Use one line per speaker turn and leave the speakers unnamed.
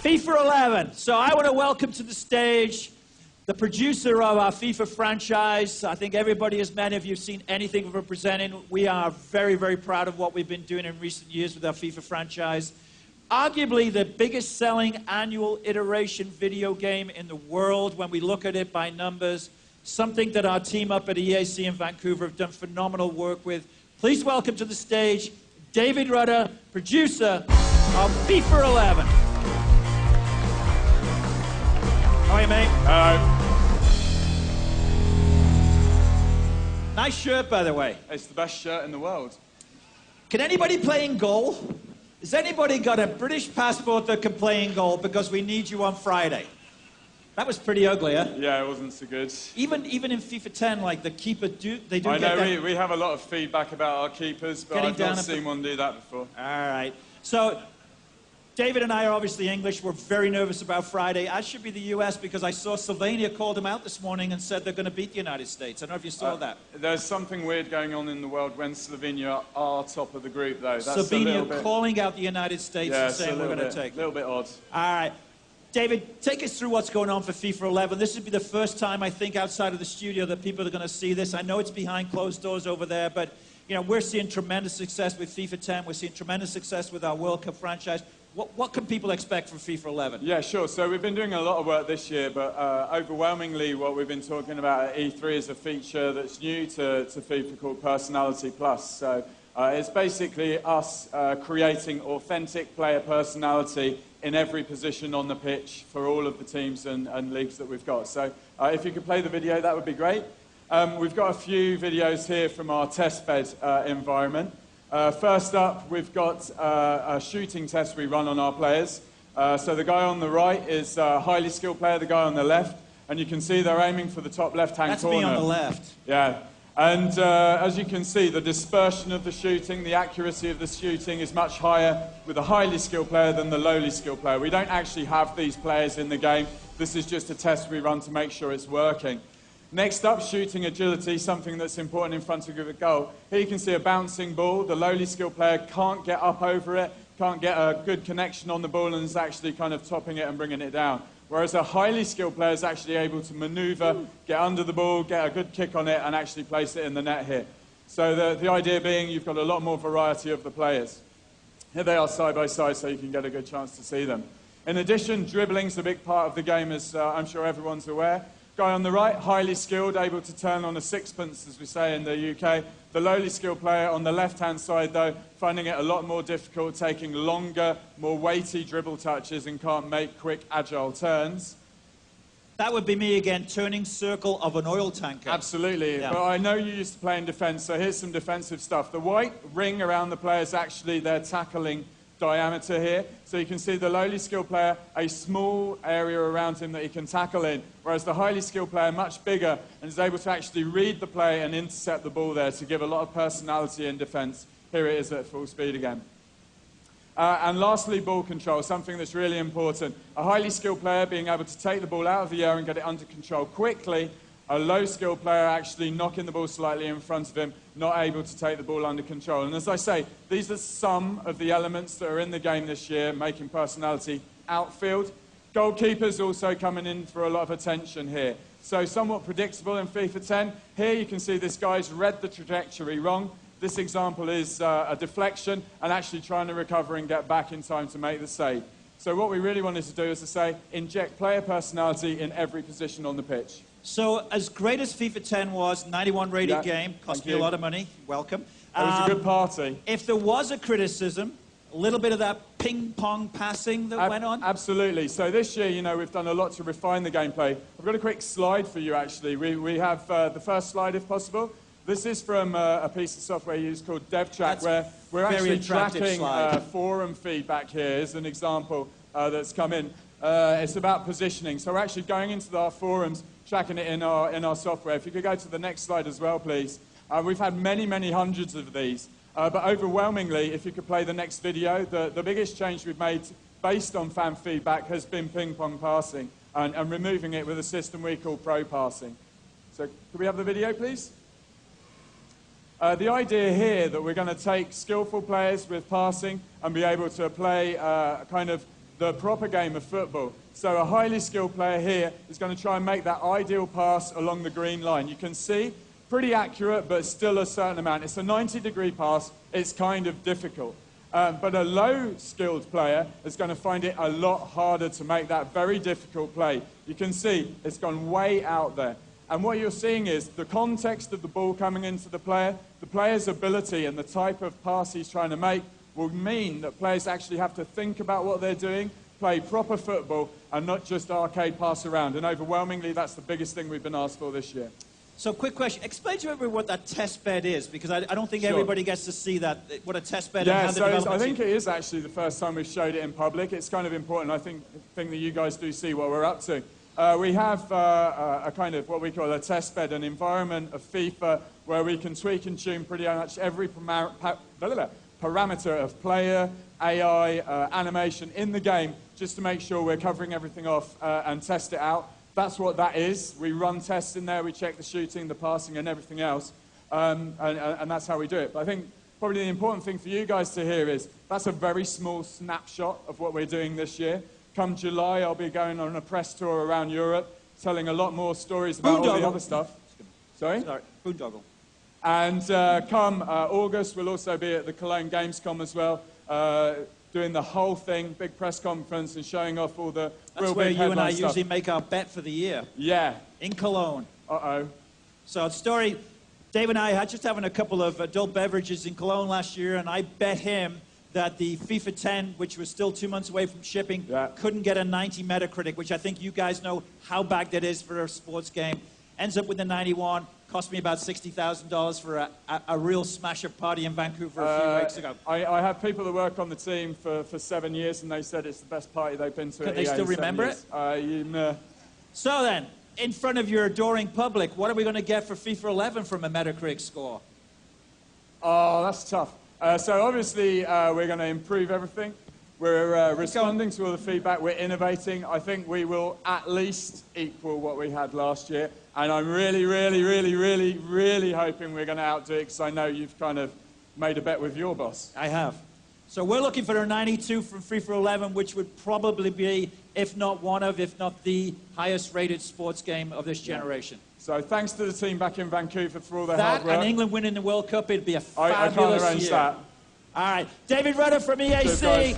FIFA 11. So I want to welcome to the stage the producer of our FIFA franchise. I think everybody, as many of you have seen anything we're presenting, we are very, very proud of what we've been doing in recent years with our FIFA franchise. Arguably the biggest selling annual iteration video game in the world when we look at it by numbers. Something that our team up at EAC in Vancouver have done phenomenal work with. Please welcome to the stage David Rudder, producer of FIFA 11. How are you, mate?
Hello.
Nice shirt, by the way.
It's the best shirt in the world.
Can anybody play in goal? Has anybody got a British passport that can play in goal? Because we need you on Friday. That was pretty ugly, huh?
Yeah, it wasn't so good.
Even in FIFA 10, like the keeper they do
I
get
know
that.
we have a lot of feedback about our keepers, but I've not seen one do that before.
All right. So David and I are obviously English. We're very nervous about Friday. I should be the US because I saw Slovenia called them out this morning and said they're going to beat the United States. I don't know if you saw that.
There's something weird going on in the world when Slovenia are top of the group, though. That's
Slovenia calling out the United States and saying we're going to take it.
A little bit odd.
All right. David, take us through what's going on for FIFA 11. This would be the first time, I think, outside of the studio that people are going to see this. I know it's behind closed doors over there, but you know, we're seeing tremendous success with FIFA 10. We're seeing tremendous success with our World Cup franchise. What can people expect from FIFA 11?
Yeah, sure. So we've been doing a lot of work this year, but overwhelmingly what we've been talking about at E3 is a feature that's new to FIFA called Personality Plus. So it's basically us creating authentic player personality in every position on the pitch for all of the teams and leagues that we've got. So if you could play the video, that would be great. We've got a few videos here from our testbed environment. First up, we've got a shooting test we run on our players. So the guy on the right is a highly skilled player, the guy on the left, and you can see they're aiming for the top left-hand corner.
That's me on the left.
Yeah. And as you can see, the dispersion of the shooting, the accuracy of the shooting is much higher with a highly skilled player than the lowly skilled player. We don't actually have these players in the game. This is just a test we run to make sure it's working. Next up, shooting agility, something that's important in front of a goal. Here you can see a bouncing ball. The lowly skilled player can't get up over it, can't get a good connection on the ball, and is actually kind of topping it and bringing it down. Whereas a highly skilled player is actually able to maneuver, get under the ball, get a good kick on it, and actually place it in the net here. So the idea being you've got a lot more variety of the players. Here they are side by side so you can get a good chance to see them. In addition, dribbling's a big part of the game, as I'm sure everyone's aware. Guy on the right, highly skilled, able to turn on a sixpence, as we say in the UK. The lowly skilled player on the left-hand side, though, finding it a lot more difficult, taking longer, more weighty dribble touches and can't make quick, agile turns.
That would be me again, turning circle of an oil tanker.
Absolutely, yeah. But I know you used to play in defence, so here's some defensive stuff. The white ring around the player is actually their tackling diameter here. So you can see the lowly skilled player, a small area around him that he can tackle in, whereas the highly skilled player, much bigger, and is able to actually read the play and intercept the ball there to give a lot of personality in defence. Here it is at full speed again. And lastly, ball control, something that's really important. A highly skilled player being able to take the ball out of the air and get it under control quickly. A low-skilled player actually knocking the ball slightly in front of him, not able to take the ball under control. And as I say, these are some of the elements that are in the game this year, making personality. Outfield. Goalkeepers also coming in for a lot of attention here. So somewhat predictable in FIFA 10. Here you can see this guy's read the trajectory wrong. This example is a deflection and actually trying to recover and get back in time to make the save. So what we really wanted to do is to say, inject player personality in every position on the pitch.
So, as great as FIFA 10 was, 91 rated game, cost me a lot of money, welcome.
It was a good party.
If there was a criticism, a little bit of that ping-pong passing that went on?
Absolutely. So this year, you know, we've done a lot to refine the gameplay. I've got a quick slide for you, actually. We have the first slide, if possible. This is from a piece of software used called DevTrack, where we're actually tracking forum feedback here as an example that's come in. It's about positioning. So we're actually going into our forums, tracking it in our software. If you could go to the next slide as well, please. We've had many, many hundreds of these. But overwhelmingly, if you could play the next video, the biggest change we've made based on fan feedback has been ping-pong passing and removing it with a system we call pro passing. So could we have the video, please? The idea here that we're going to take skillful players with passing and be able to play kind of the proper game of football. So a highly skilled player here is going to try and make that ideal pass along the green line. You can see, pretty accurate, but still a certain amount. It's a 90-degree pass. It's kind of difficult. But a low-skilled player is going to find it a lot harder to make that very difficult play. You can see it's gone way out there. And what you're seeing is the context of the ball coming into the player's ability and the type of pass he's trying to make will mean that players actually have to think about what they're doing, play proper football, and not just arcade pass around. And overwhelmingly, that's the biggest thing we've been asked for this year.
So, quick question. Explain to everyone what that test bed is, because I don't think
Sure.
everybody gets to see that, what a test bed
Yeah,
and how the
so
development
I think it is actually the first time we've showed it in public. It's kind of important. I think that you guys do see what we're up to. We have a kind of what we call a test bed, an environment of FIFA where we can tweak and tune pretty much every parameter of player, AI, animation in the game, just to make sure we're covering everything off and test it out. That's what that is. We run tests in there, we check the shooting, the passing, and everything else, and that's how we do it. But I think probably the important thing for you guys to hear is that's a very small snapshot of what we're doing this year. Come July, I'll be going on a press tour around Europe, telling a lot more stories about all the other stuff. Sorry?
Sorry, boondoggle.
And come August, we'll also be at the Cologne Gamescom as well, doing the whole thing, big press conference and showing off all the real big headline stuff.
That's where you and I usually make our bet for the year.
Yeah.
In Cologne.
Uh-oh.
So, story, Dave and I had just having a couple of adult beverages in Cologne last year, and I bet him that the FIFA 10, which was still 2 months away from shipping, couldn't get a 90 Metacritic, which I think you guys know how bad that is for a sports game. Ends up with a 91. Cost me about $60,000 for a real smash-up party in Vancouver a few weeks ago.
I have people that work on the team for 7 years, and they said it's the best party they've been to.
Can they still remember it? So then, in front of your adoring public, what are we going to get for FIFA 11 from a Metacritic score?
Oh, that's tough. So obviously, we're going to improve everything. We're responding to all the feedback. We're innovating. I think we will at least equal what we had last year. And I'm really, really, really, really, really hoping we're going to outdo it, because I know you've kind of made a bet with your boss.
I have. So we're looking for a 92 from FIFA 11, which would probably be, if not one of, if not the highest-rated sports game of this generation.
So thanks to the team back in Vancouver for all their hard work.
That and England winning the World Cup, it'd be a fabulous
I can't arrange
year.
that.
All right. David Rudder from EAC.